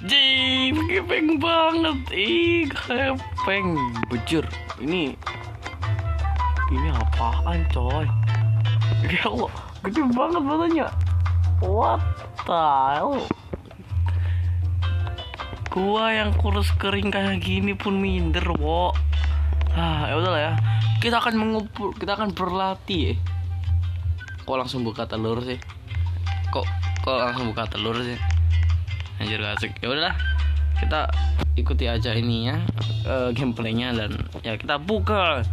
Jih, gepeng banget. Ih, gepeng. Bujur. Ini apaan, coy? Ya Allah, gede banget badannya. What the hell? Gua yang kurus kering kayak gini pun minder, wo. Ya udahlah ya. Kita akan berlatih. Kok langsung buka telur sih? Kok langsung buka telur sih? Anjir gak asik. Ya udahlah. Kita ikuti aja ininya, gameplaynya, dan ya kita buka.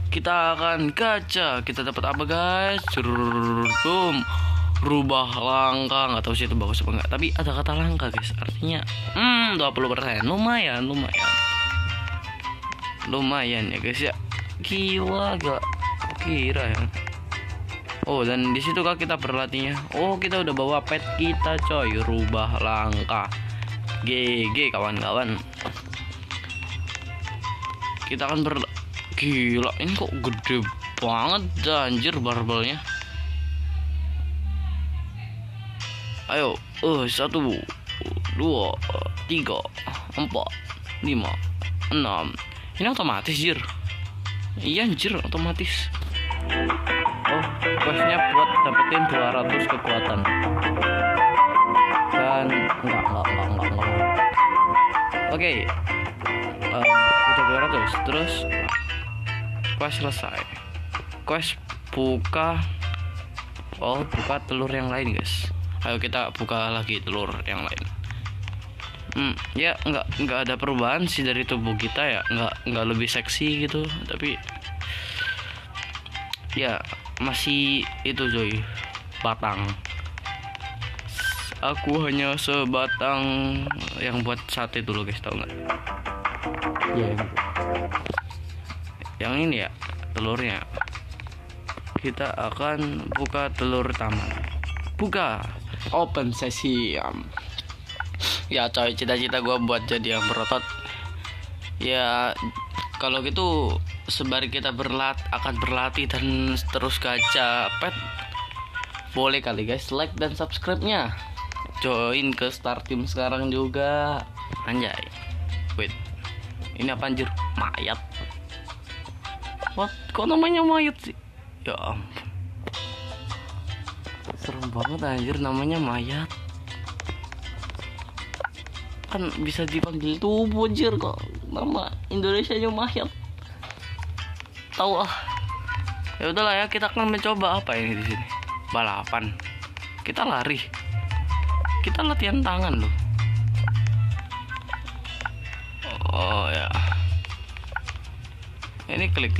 Kita akan gacha. Kita dapat apa, guys? Boom. Rubah langka, nggak tahu sih itu bagus apa enggak, tapi ada kata langka, guys. Artinya 20%. Lumayan ya, guys ya. Gila. Kira ya. Oh, dan di situ kah kita berlatihnya? Oh, kita udah bawa pet kita, coy. Rubah langka. GG kawan-kawan. Kita akan gila, ini kok gede banget anjir barbelnya. Ayo, 1, 2, 3, 4, 5, 6. Ini otomatis, jir. Iya anjir, otomatis. Oh, questnya buat dapetin 200 kekuatan. Dan enggak. Oke. Udah 200. Terus quest selesai. Quest buka telur yang lain, guys. Ayo kita buka lagi telur yang lain. Ya nggak ada perubahan sih dari tubuh kita ya, nggak lebih seksi gitu, tapi ya masih itu, coy, batang. Aku hanya sebatang yang buat sate dulu, guys, tau nggak? Ya, yang ini ya telurnya. Kita akan buka telur taman. Buka open sesi. Ya coy, cita-cita gue buat jadi yang berotot. Ya kalau gitu sembari kita akan berlatih dan terus gacha pet, boleh kali, guys, like dan subscribe-nya. Join ke Star Team sekarang juga. Anjay. Wait, ini apa anjir? Mayat. What? Kok namanya mayat sih? Ya ampun, serem banget anjir, namanya mayat. Kan bisa dipanggil tubuh, anjir, kok nama Indonesianya mayat. Tahu ah. Ya udahlah ya, kita akan mencoba apa ini di sini? Balapan. Kita lari. Kita latihan tangan loh. Oh ya. Ini klik.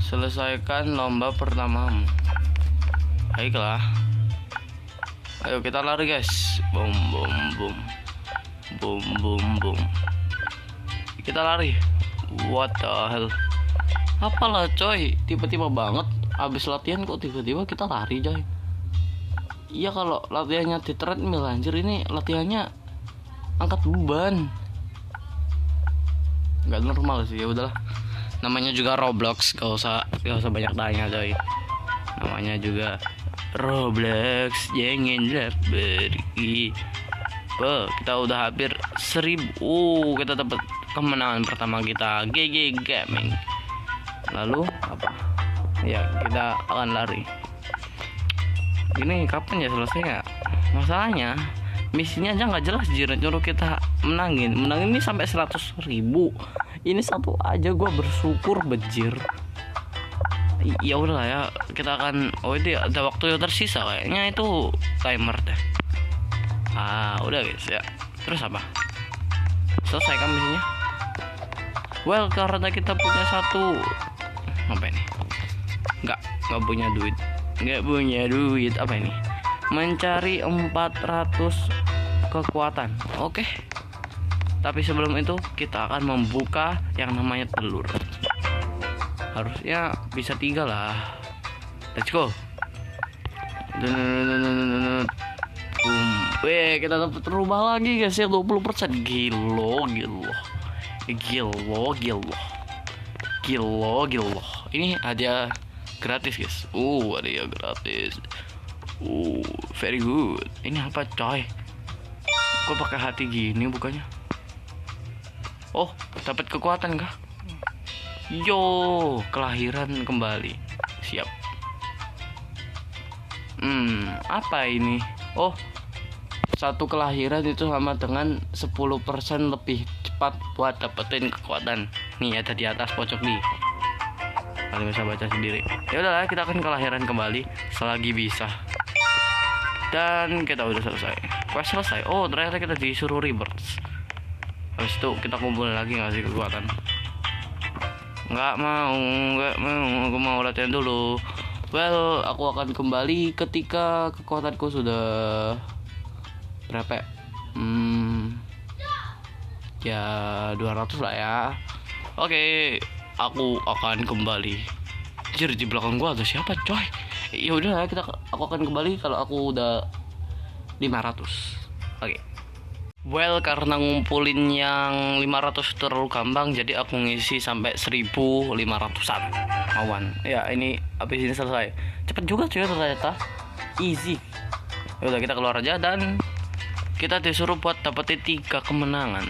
Selesaikan lomba pertamamu. Baiklah. Ayo kita lari, guys. Boom. Kita lari. What the hell? Apalah, coy, tiba-tiba banget abis latihan kok tiba-tiba kita lari, coy. Iya, kalau latihannya di treadmill, anjir, ini latihannya angkat beban. Nggak normal sih. Ya udahlah. Namanya juga Roblox, gak usah banyak tanya, coy. Namanya juga Roblox, jangan pergi. Kita udah hampir 1000. Kita dapat kemenangan pertama kita, GG Gaming. Lalu apa? Ya, kita akan lari. Ini kapan ya selesainya? Masalahnya misinya aja nggak jelas, nyuruh kita menangin ini sampai 100.000. Ini satu aja gue bersyukur, bejir. Ya udahlah ya, kita akan. Oh, itu ada waktu yang tersisa kayaknya, itu timer deh. Udah, guys ya. Terus apa? Selesai kan misinya? Well, karena kita punya satu apa ini? Nggak punya duit. Apa ini? Mencari 400 kekuatan. Oke. Tapi sebelum itu kita akan membuka yang namanya telur. Harusnya bisa 3 lah. Let's go. Kita dapat rubah lagi, guys ya, 20%. Gilo. Ini hadiah gratis, guys. Hadiah gratis. Very good. Ini apa, coy? Kok pakai hati gini bukannya? Oh, dapat kekuatan kah? Yo, kelahiran kembali. Siap. Apa ini? Oh, satu kelahiran itu sama dengan 10% lebih cepat buat dapetin kekuatan. Nih ada di atas pojok nih. Kalian bisa baca sendiri. Ya udahlah, kita akan kelahiran kembali selagi bisa. Dan kita udah selesai. Quest selesai. Oh, ternyata kita disuruh rebirth. Habis itu kita kumpul lagi ngasih kekuatan. Nggak mau, aku mau latihan dulu. Well, aku akan kembali ketika kekuatanku sudah berapa? Ya 200 lah ya. Oke, aku akan kembali. Anjir, di belakang gua ada siapa, coy? Ya udah, aku akan kembali kalau aku udah 500. Oke. Well, karena ngumpulin yang 500 terlalu gampang, jadi aku ngisi sampai 1500-an awan. Ya, ini habis ini selesai. Cepet juga cuy ternyata. Easy. Ya udah, kita keluar aja dan kita disuruh buat dapetin 3 kemenangan.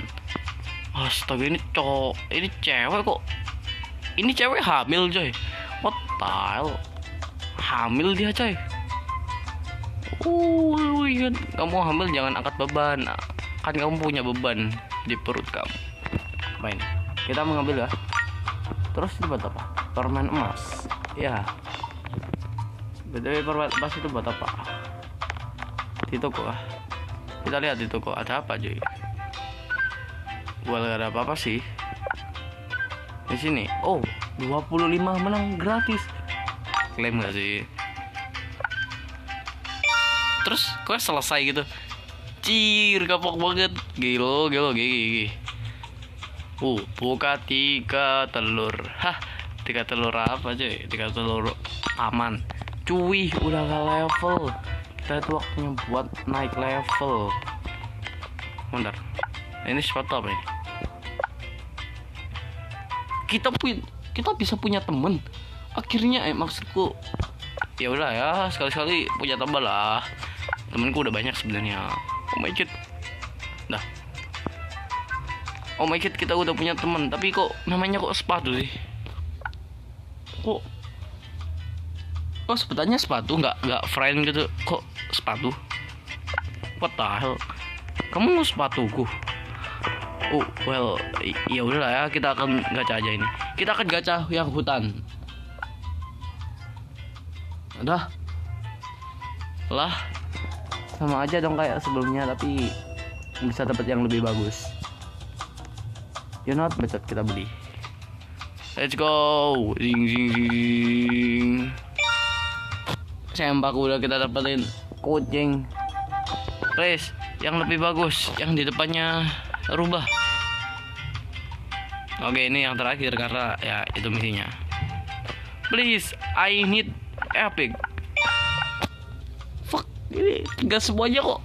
Astaga, ini cewek kok. Ini cewek hamil, coy. What the hell? Hamil dia, coy. Ingat, kamu hamil jangan angkat beban. Kan kamu punya beban di perut kamu. Main. Kita mengambil ya. Terus itu buat apa? Permen emas. Ya. BTW permen emas itu buat apa? Di toko. Kita lihat di toko ada apa, cuy. Gak ada apa-apa sih. Di sini. Oh, 25 menang gratis. Klaim gak sih? Terus kok selesai gitu. Cir, kapok banget. Gila. Buka 3 telur. Hah, 3 telur apa cuy? 3 telur aman. Cuy, udah gak level. Kita itu waktunya buat naik level. Bentar. Ini sepatu apa ini? Kita bisa punya temen. Akhirnya maksudku, ya udah ya, sekali-sekali punya teman lah. Temenku udah banyak sebenarnya. Oh my god. Dah. Oh my god, kita udah punya teman, tapi kok namanya kok sepatu sih? Kok sebutannya sepatu, nggak friend gitu. Kok sepatu? What the hell? Kamu mau sepatuku? Oh well, ya udahlah ya, kita akan gacha aja ini. Kita akan gacha yang hutan. Udah lah, sama aja dong kayak sebelumnya, tapi bisa dapat yang lebih bagus. You know, besok kita beli. Let's go. Zing. Sempak udah kita dapetin kucing. Please, yang lebih bagus, yang di depannya rubah. Oke, ini yang terakhir karena ya itu misinya. Please, I need epic. Fuck, ini gak semuanya kok.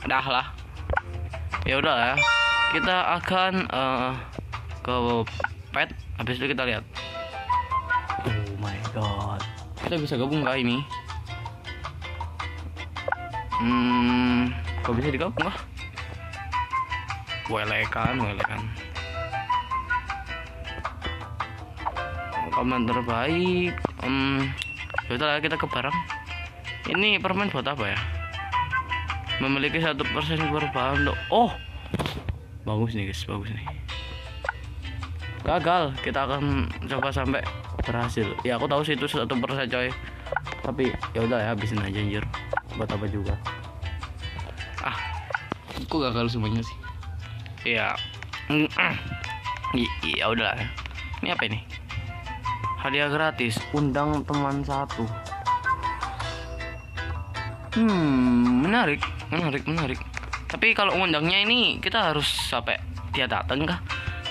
Dah lah. Ya udah ya. Kita akan ke pet. Habis itu kita lihat. Oh my god. Kita bisa gabung gak ini? Kok bisa digabung kah? Welekan. Komen terbaik. Yaudah kita ke barang. Ini permen buat apa ya? Memiliki 1% berbahan. Oh, bagus nih guys, bagus nih. Gagal, kita akan coba sampai berhasil. Ya aku tahu sih itu 1% coy. Tapi ya udah ya, habisin aja anjir. Buat apa juga? Aku gagal semuanya sih. Ya. Ya udah. Ini apa ini? Hadiah gratis, undang teman 1. Menarik. Tapi kalau undangnya ini kita harus sampai dia datang kah?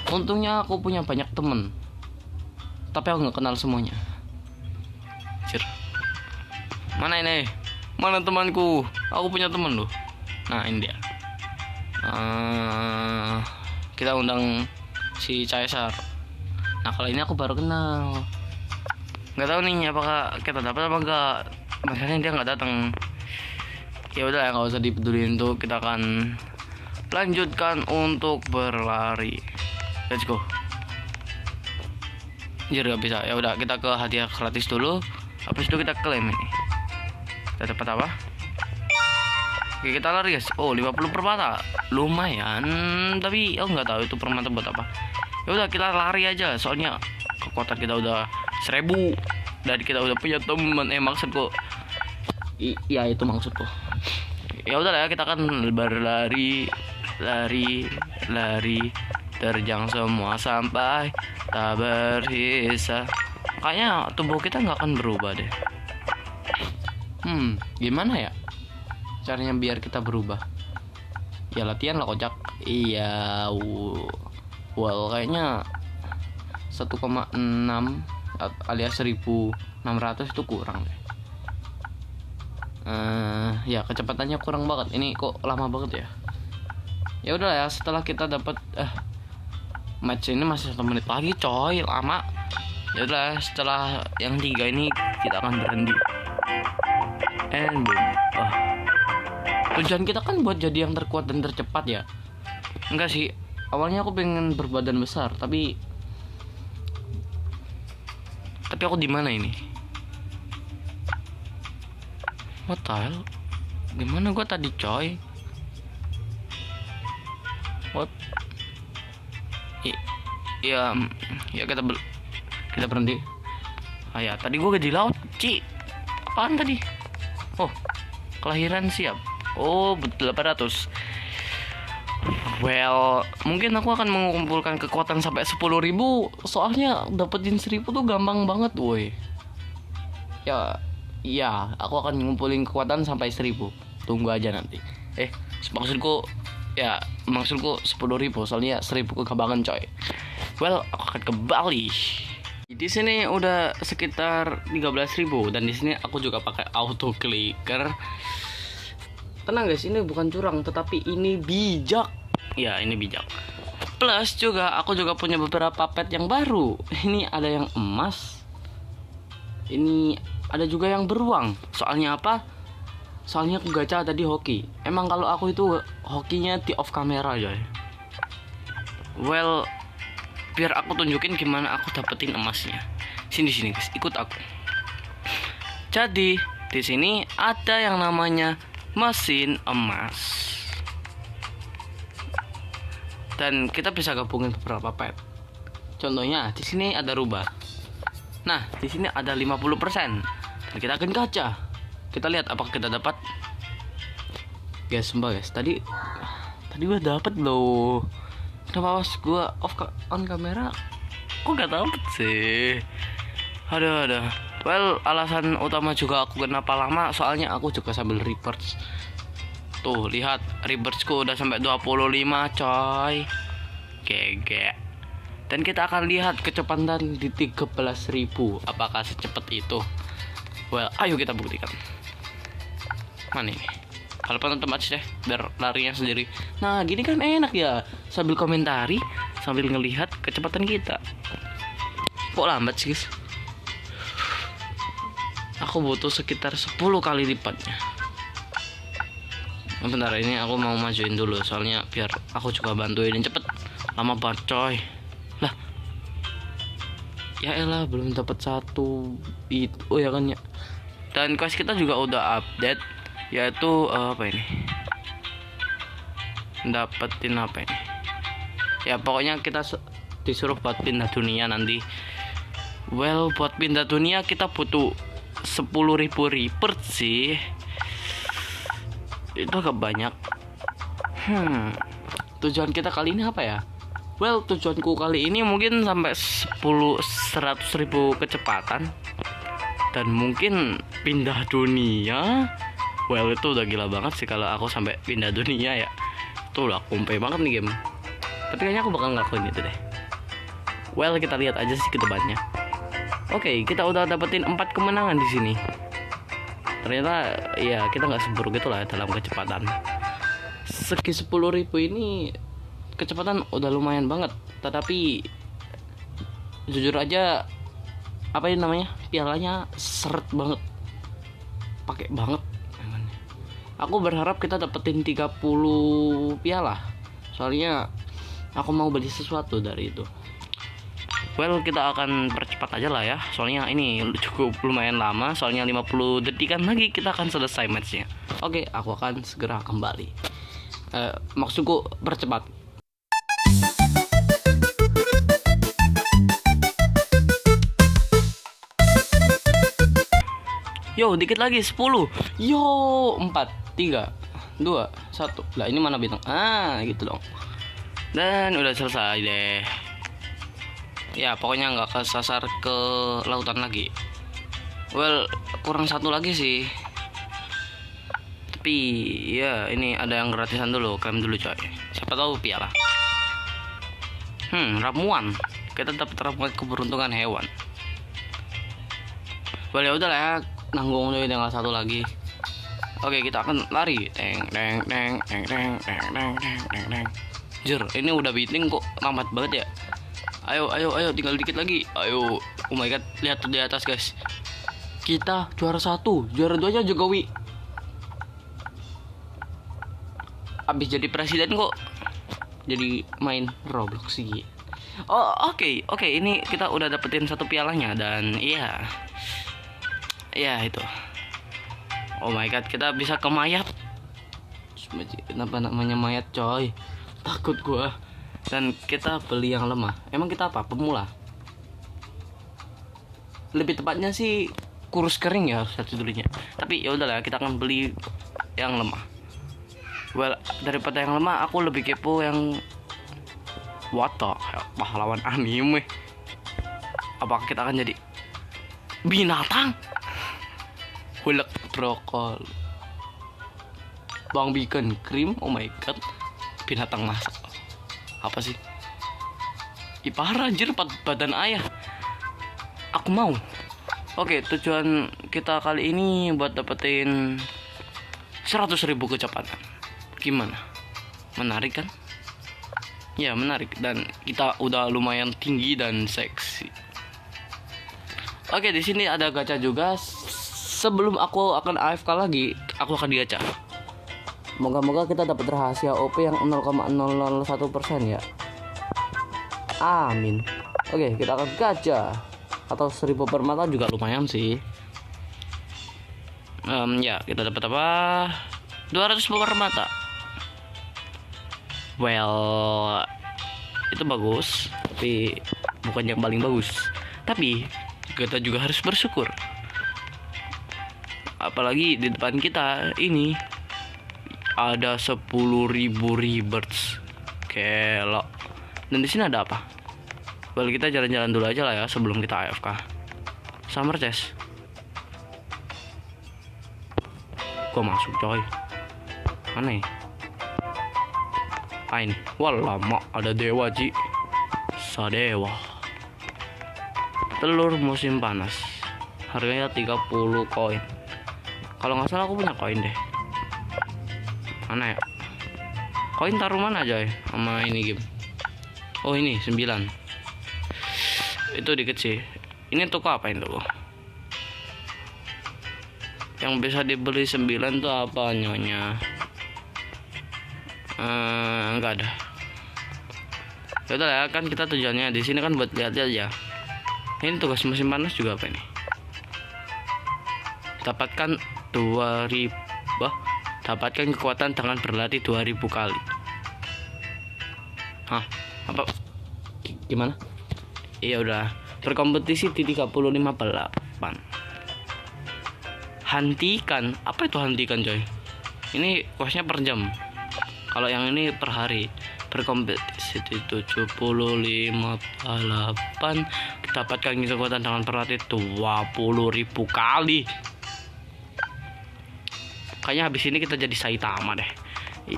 Untungnya aku punya banyak temen, tapi aku nggak kenal semuanya. Cir. Mana ini? Mana temanku? Aku punya temen loh. Nah ini dia. Kita undang si Caesar. Nah kalau ini aku baru kenal. Nggak tahu nih apakah kita dapat apa enggak. Makanya dia nggak datang. Ya udah, nggak usah dipedulin tuh, kita akan lanjutkan untuk berlari. Let's go. Anjir, gak bisa. Ya udah, kita ke hadiah gratis dulu. Habis itu kita klaim ini. Kita dapat apa? Oke, kita lari guys. Oh, 50 permata. Lumayan, tapi aku nggak tahu itu permata buat apa. Ya udah, kita lari aja. Soalnya kekuatan kita udah 1000 dan kita udah punya teman. Maksudku. Iya, itu maksudku. Ya udah ya, kita akan berlari, lari, terjang semua sampai tak bersisa. Kayaknya tubuh kita nggak akan berubah deh. Gimana ya caranya biar kita berubah? Ya latihan lah, kocak. Iya, well kayaknya 1,6 alias 1600 itu kurang deh. Ya kecepatannya kurang banget. Ini kok lama banget ya. Ya udah ya, setelah kita dapat match ini masih 1 menit lagi coy, lama. Ya udah, setelah yang 3 ini kita akan berhenti. And boom. Tujuan kita kan buat jadi yang terkuat dan tercepat ya. Enggak sih, awalnya aku pengen berbadan besar, tapi aku di mana ini? What the hell? Gimana gua tadi coy? What? Ya kita berhenti. Ya tadi gua di laut, Ci. Apaan tadi? Oh, kelahiran siap. Oh, 800. Well, mungkin aku akan mengumpulkan kekuatan sampai 10.000. Soalnya dapetin 1000 tuh gampang banget, woi. Ya, aku akan ngumpulin kekuatan sampai 1000. Tunggu aja nanti. Maksudku 10.000. Soalnya 1000 kegabangan coy. Well, aku akan ke Bali. Di sini udah sekitar 13.000 dan di sini aku juga pakai auto clicker. Tenang guys, ini bukan curang, tetapi ini bijak. Ya, ini bijak. Plus juga aku juga punya beberapa pet yang baru. Ini ada yang emas. Ini ada juga yang beruang. Soalnya apa? Soalnya aku gacha tadi hoki. Emang kalau aku itu hokinya di off camera aja. Well, biar aku tunjukin gimana aku dapetin emasnya. Sini guys, ikut aku. Jadi di sini ada yang namanya mesin emas. Dan kita bisa gabungin beberapa pet. Contohnya di sini ada rubah. Nah, di sini ada 50%. Dan kita akan gacha. Kita lihat apakah kita dapat. Guys, sumpah guys, tadi gue dapet loh. Kenapa pas gue on kamera kok gak dapet sih? Aduh. Well, alasan utama juga aku kenapa lama, soalnya aku juga sambil reverse. Tuh, lihat reverseku udah sampai 25 coy. GG. Dan kita akan lihat kecepatan di 13.000. Apakah secepat itu? Well, ayo kita buktikan. Mana ini? Kalau penonton match deh, biar larinya sendiri. Nah, gini kan enak ya, sambil komentari, sambil ngelihat kecepatan kita. Kok lambat sih guys? Aku butuh sekitar 10 kali lipatnya. Bentar, ini aku mau majuin dulu, soalnya biar aku juga bantuin cepet. Lama banget coy. Lah, ya elah, belum dapat satu itu. Oh ya kan ya. Dan quest kita juga udah update, yaitu apa ini? Dapetin apa ini? Ya pokoknya kita disuruh buat pindah dunia nanti. Well, buat pindah dunia kita butuh 10.000 report sih. Itu agak banyak. Tujuan kita kali ini apa ya? Well, tujuanku kali ini mungkin sampai 100.000 kecepatan. Dan mungkin pindah dunia. Well, itu udah gila banget sih kalau aku sampai pindah dunia ya. Itu udah kompe banget nih game. Tapi kayaknya aku bakal ngelakuin itu deh. Well, kita lihat aja sih ke depannya. Oke, kita udah dapetin 4 kemenangan di sini. Ternyata ya kita nggak seburuk itu lah dalam kecepatan. Segi 10.000 ini kecepatan udah lumayan banget. Tetapi jujur aja, apa ini namanya, pialanya seret banget, pakai banget. Aku berharap kita dapetin 30 piala. Soalnya aku mau beli sesuatu dari itu. Well, kita akan percepat aja lah ya. Soalnya ini cukup lumayan lama. Soalnya 50 detikan lagi kita akan selesai matchnya. Oke, aku akan segera kembali. Maksudku percepat. Yo, dikit lagi 10. Yo, 4, 3, 2, 1. Lah ini mana bintang? Gitu dong. Dan udah selesai deh. Ya, pokoknya nggak kesasar ke lautan lagi. Well, kurang satu lagi sih. Tapi ya ini ada yang gratisan dulu, klaim dulu coy. Siapa tahu piala. Ramuan. Kita dapat ramuan keberuntungan hewan. Well, ya udah lah ya, nanggung deh tinggal satu lagi. Oke, kita akan lari. Teng teng teng teng teng teng teng teng teng. Jir, ini udah beating kok lambat banget ya. Ayo, tinggal dikit lagi. Ayo, oh my god, lihat tuh di atas guys. Kita juara 1, juara 2-nya Jokowi. Abis jadi presiden kok jadi main Roblox sih. Oh oke, ini kita udah dapetin 1 pialanya. Dan iya itu. Oh my god, kita bisa ke mayat. Kenapa namanya mayat coy? Takut gua. Dan kita beli yang lemah. Emang kita apa? Pemula. Lebih tepatnya sih kurus kering ya satu dulunya. Tapi ya udahlah, kita akan beli yang lemah. Well, daripada yang lemah, aku lebih kepo yang what the hell, pahlawan anime. Apakah kita akan jadi binatang? Hulk brokol, bang bikin krim. Oh my god, binatang masak. Apa sih? Parah anjir, badan ayah. Aku mau. Oke, tujuan kita kali ini buat dapetin 100.000 kecepatan. Gimana? Menarik kan? Ya menarik, dan kita udah lumayan tinggi dan seksi. Oke, di sini ada gacha juga. Sebelum aku akan AFK lagi, aku akan digacha. Moga-moga kita dapat rahasia OP yang 0,001% ya. Amin. Oke, kita akan gacha. Atau 1000 permata juga lumayan sih. Ya, kita dapat apa? 200 permata. Well, itu bagus, tapi bukan yang paling bagus. Tapi kita juga harus bersyukur. Apalagi di depan kita ini ada 10.000 rebirths. Kelok. Dan di sini ada apa? Well, kita jalan-jalan dulu aja lah ya sebelum kita AFK. Summer chest. Gua masuk coy. Mana ya? Ini. Wah lama, ada dewa Ji. Sadewa. Telur musim panas. Harganya 30 koin. Kalau nggak salah aku punya koin deh. Mana ya? Koin taruh mana aja ya sama ini game? Oh ini 9. Itu dikit sih. Ini toko apa ini toko? Yang bisa dibeli 9 tuh apa nyonya? Enggak ada. Ya udah ya, kan kita tujuannya di sini kan buat lihat aja. Ini tugas musim panas juga apa ini? Dapatkan 2000. Dapatkan kekuatan tangan berlatih 2000 kali. Hah? Apa? Gimana? Iya udah. Berkompetisi di 35 balapan. Hentikan. Apa itu hentikan coy? Ini kosnya per jam. Kalau yang ini per hari. Berkompetisi di 75 balapan. Dapatkan kekuatan tangan berlatih 20.000 kali. Kayaknya habis ini kita jadi Saitama deh.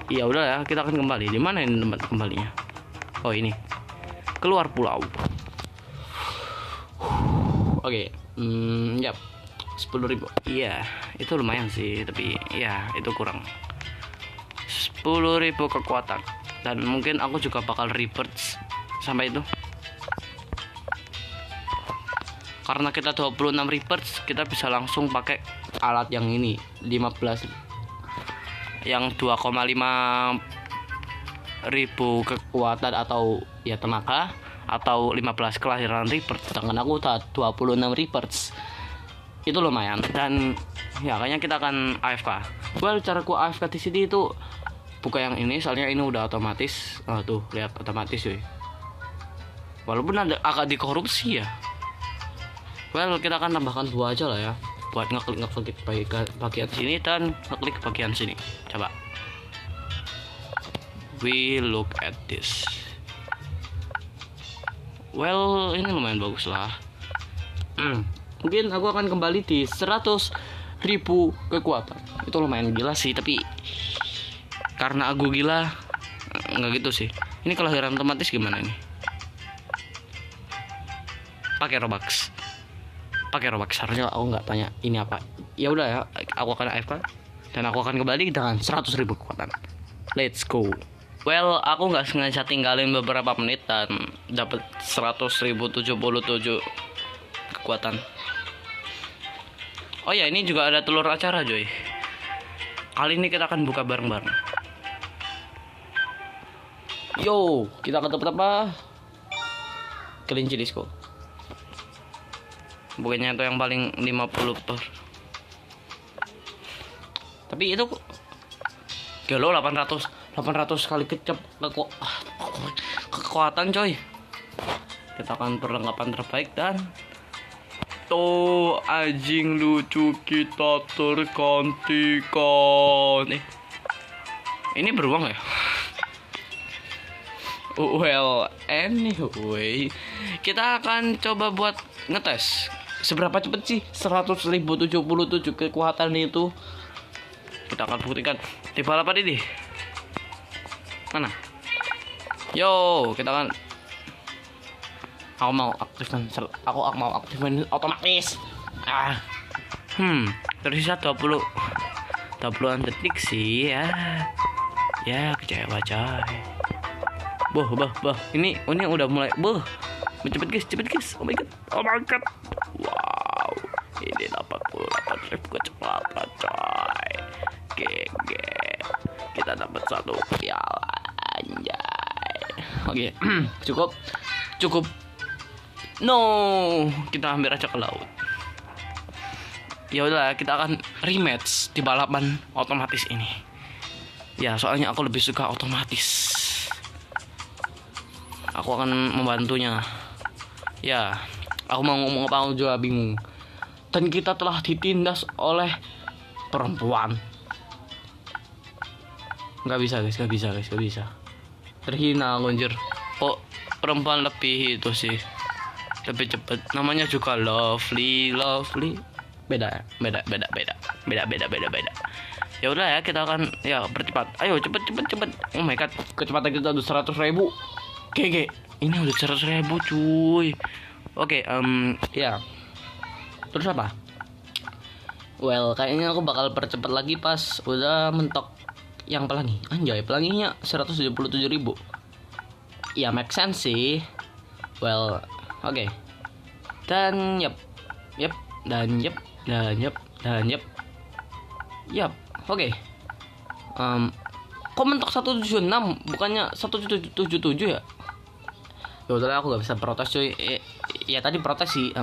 Ya udah ya, kita akan kembali. Di mana ini tempat kembalinya? Oh ini. Keluar pulau. Oke. Yap. 10.000. Iya, itu lumayan sih, tapi ya itu kurang. 10.000 kekuatan. Dan mungkin aku juga bakal rebirth sampai itu. Karena kita 26 rebirth, kita bisa langsung pakai alat yang ini 15 yang 2,5 ribu kekuatan atau ya tenaga, atau 15 kelahiran rebirth, sedangkan aku 26 rebirth. Itu lumayan. Dan ya kayaknya kita akan AFK. Well, caraku AFK di sini itu buka yang ini, soalnya ini udah otomatis. Tuh lihat, otomatis cuy. Walaupun ada agak dikorupsi ya. Well, kita akan tambahkan 2 aja lah ya, buat ngeklik bagian sini dan ngeklik bagian sini. Coba we look at this. Well, ini lumayan bagus lah. Mungkin aku akan kembali di 100.000 kekuatan. Itu lumayan gila sih, tapi karena aku gila nggak gitu sih. Ini kelahiran otomatis gimana nih? Pakai Robux. Harusnya aku nggak tanya ini apa. Ya udah ya, aku akan AFK dan aku akan kembali dengan 100.000 kekuatan. Let's go. Well, aku nggak sengaja tinggalin beberapa menit dan dapat 100.077 kekuatan. Oh ya, ini juga ada telur acara Joy. Kali ini kita akan buka bareng-bareng. Yo, kita akan dapat apa? Kelinci disco. Bukannya itu yang paling 50 per. Tapi itu gelo 800 kali kekuatan coy. Kita akan perlengkapan terbaik dan tuh anjing lucu kita tergantikan. Ini beruang ya? Well, anyway, kita akan coba buat ngetes seberapa cepet sih 100.077 kekuatan itu. Kita akan buktikan di balapan ini. Mana? Yo, kita kan. Aku mau aktifkan otomatis. Tersisa 20-an detik sih ya. Ya, kecewa coy. Boh. Ini udah mulai. Cepet guys. Oh my god. Wow. Ini 88.000 kecepatan coy. GG. Kita dapat 1 piala anjay. Oke. Cukup. No, kita hampir aja ke laut. Ya udah, kita akan rematch di balapan otomatis ini. Ya, soalnya aku lebih suka otomatis. Aku akan membantunya. Ya, aku mau ngomong apa aku juga bingung. Dan kita telah ditindas oleh perempuan. Gak bisa guys. Terhina anjir. Kok perempuan lebih itu sih, lebih cepet. Namanya juga lovely. Beda. Ya udah ya, kita akan ya bercepat. Ayo cepet. Oh my god, kecepatan kita udah 100.000. GG. Ini udah 100.000 cuy. Oke, ya. Terus apa? Well, kayaknya aku bakal percepat lagi pas udah mentok yang pelangi. Anjay, pelanginya 177.000. Ya make sense sih. Well, oke. Dan yep. Oke. Kok mentok 176 bukannya 177 ya? Ya udah, aku gak bisa protes cuy. Ya tadi protes sih.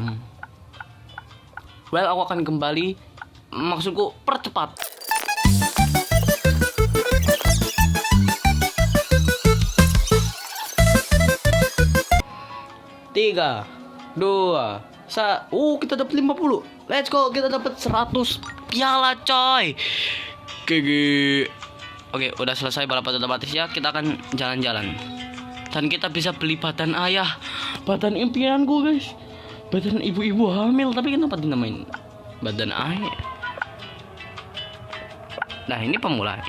Well, aku akan kembali. Maksudku percepat. 3, 2, 1. Kita dapat 50. Let's go, kita dapat 100 piala coy. GG. Oke, udah selesai balapan otomatis ya. Kita akan jalan-jalan. Dan kita bisa beli badan ayah. Badan impianku guys. Badan ibu-ibu hamil. Tapi kenapa dinamain badan ayah? Nah, ini pemula.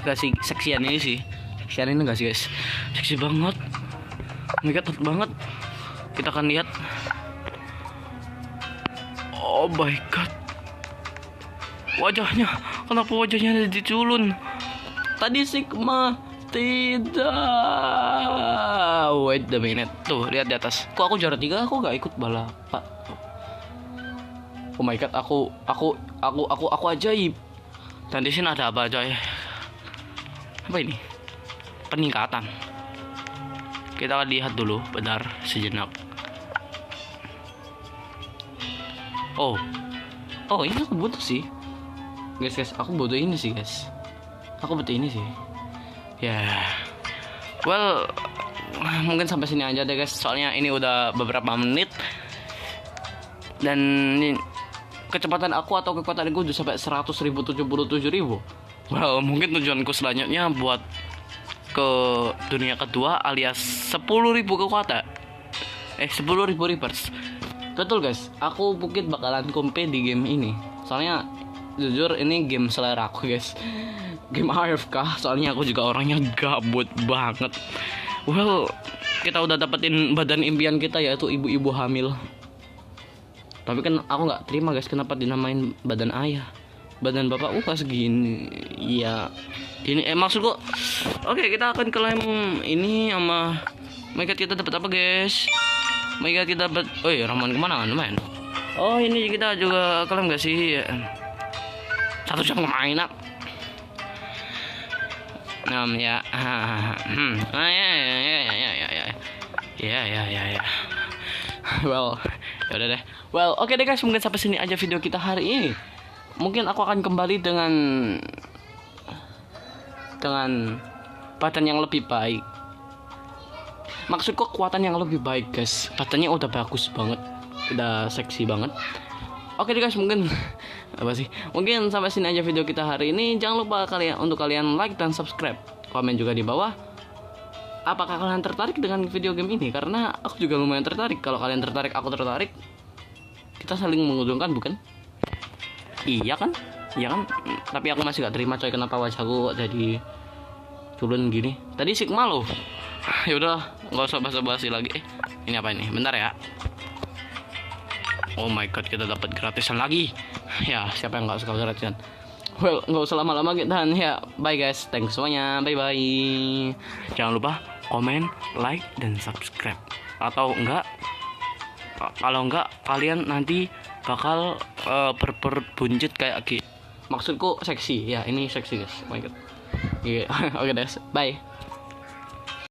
Gak sih, seksian ini sih. Seksian ini gak sih guys? Seksi banget. Mereka tetap banget. Kita akan lihat. Oh my god. Wajahnya. Kenapa wajahnya diculun? Tadi Sigma. Tidak. Wait a minute. Tuh, lihat di atas. Kok aku juara 3? Aku gak ikut balapan. Oh my god, aku ajaib. Dan di sini ada apa coy? Apa ini? Peningkatan. Kita lihat dulu bentar sejenak. Oh, ini aku butuh sih, guys. Aku butuh ini sih, guys. Aku butuh ini sih. Ya, well, mungkin sampai sini aja deh, guys. Soalnya ini udah beberapa menit dan ini kecepatan aku atau kekuatan aku udah sampai 100.077.000. Well, mungkin tujuanku selanjutnya buat ke dunia kedua alias 10.000 kekuatan. 10.000 reapers. Betul guys, aku mungkin bakalan kompe di game ini. Soalnya jujur ini game selera aku guys. Game AFK, soalnya aku juga orangnya gabut banget. Well, kita udah dapetin badan impian kita yaitu ibu-ibu hamil. Tapi kan aku nggak terima guys, kenapa dinamain badan ayah, badan bapak pas segini. Iya, ini maksudku. Oke, kita akan klaim ini sama. My god, kita dapat apa guys? My god, kita dapat. Ramuan kemana kan main? Oh, ini kita juga klaim gak sih? 1 jam kemainan. Ya. Ya. Well, yaudah deh. Well, oke deh guys, mungkin sampai sini aja video kita hari ini. Mungkin aku akan kembali dengan badan yang lebih baik. Maksudku kekuatan yang lebih baik guys. Badannya udah bagus banget, udah seksi banget. Oke deh guys, mungkin apa sih? Mungkin sampai sini aja video kita hari ini. Jangan lupa kalian like dan subscribe. Komen juga di bawah. Apakah kalian tertarik dengan video game ini? Karena aku juga lumayan tertarik. Kalau kalian tertarik, aku tertarik. Kita saling menguntungkan, bukan? Iya kan? Tapi aku masih gak terima coy, kenapa wajahku jadi culun gini. Tadi Sigma loh. Yaudah, nggak usah basa-basi lagi. Ini apa ini? Bentar ya. Oh my god, kita dapat gratisan lagi. Ya, siapa yang nggak suka gratisan? Well, nggak usah lama-lama dan ya, bye guys, thanks semuanya, bye. Jangan lupa komen, like, dan subscribe. Atau enggak, kalau enggak kalian nanti bakal berbuncit kayak gitu. Maksudku seksi, ya ini seksi guys. Oh my god. Oke guys, bye.